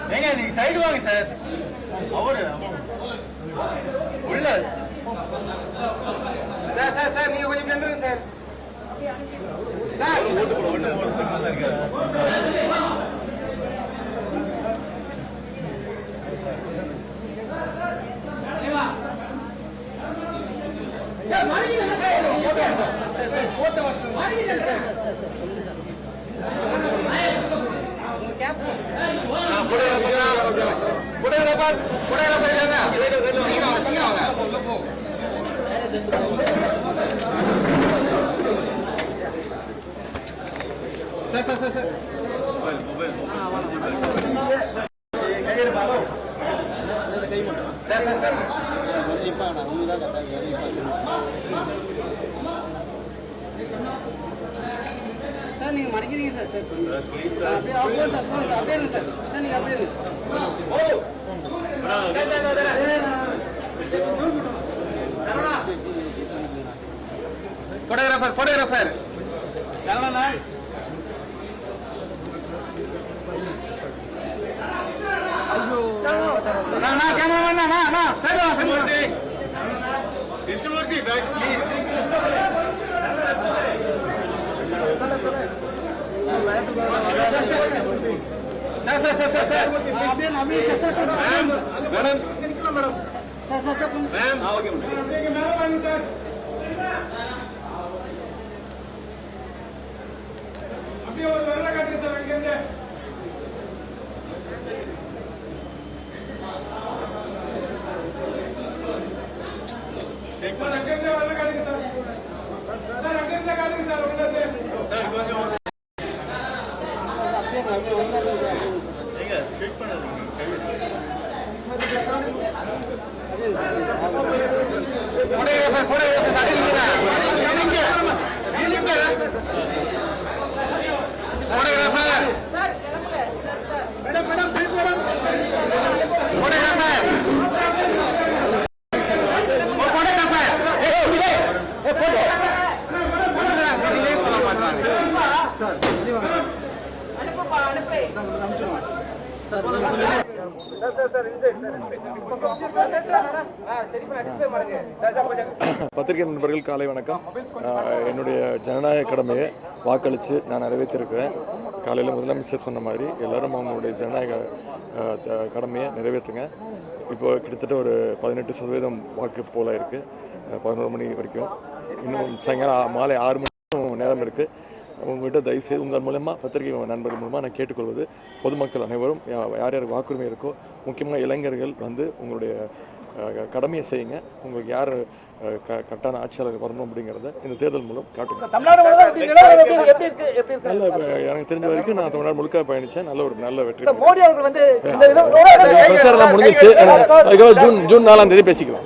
நீங்க சைடு வாங்க சார். அவரு உள்ள சார் சார் சார் நீங்க கொஞ்சம் வந்துருங்க சார். சார் ஓட்டு போட ஒண்ணு தான் இருக்காரு. சார் மாறிங்க சார் ஓட்டு ஓட்டு மாறிங்க சார் சார் சார் கேப் சார் நீங்க மறைக்கிறீங்க சார் சார் அப்படியே அப்படியே சார் சார் நீங்க அப்படியே photographer Krishnamurthy back please. Sir sir sir sir sir அப்படியே Nambi sir sir madam madam sir sir sir ma'am okay madam வாங்க சார். அப்படியே ஒரு வரல காட்டுங்க சார் அங்க இருந்து. செக் பண்ண அங்க இருந்து வரல காட்டுங்க சார். சார் அங்க இருந்து காட்டுங்க சார் உள்ள சார் கொஞ்சம் நீங்க செக் பண்ணுங்க. பத்திரிகை நண்பர்கள் காலை வணக்கம். என்னுடைய ஜனநாயக கடமையை வாக்களித்து நான் நிறைவேற்றிருக்கிறேன். காலையில் முதலமைச்சர் சொன்ன மாதிரி எல்லாரும் அவங்களுடைய ஜனநாயக கடமையை நிறைவேற்றுங்க. இப்போ கிட்டத்தட்ட ஒரு 18% வாக்கு போல இருக்குது. 11 மணி வரைக்கும் இன்னும் சாயங்காலம் மாலை 6 மணி நேரம் இருக்குது. உங்கள்கிட்ட தயவுசெய்து உங்கள் மூலமாக பத்திரிகை நண்பர்கள் மூலமாக நான் கேட்டுக்கொள்வது, பொதுமக்கள் அனைவரும் யார் யாருக்கு வாக்குரிமை இருக்கோ, முக்கியமாக இளைஞர்கள் வந்து உங்களுடைய கடமையை செய்யுங்க. உங்களுக்கு யார் கரெக்டான ஆட்சியாளர் வரணும் அப்படிங்கிறத இந்த தேர்தல் மூலம் காட்டுங்க. எனக்கு தெரிஞ்ச வரைக்கும் நான் தமிழ்நாடு முழுக்க பயணிச்சேன். நல்ல வெற்றி. பிரச்சாரம் முடிஞ்சிச்சு. ஜூன் 4ஆம் தேதி பேசிக்கலாம்.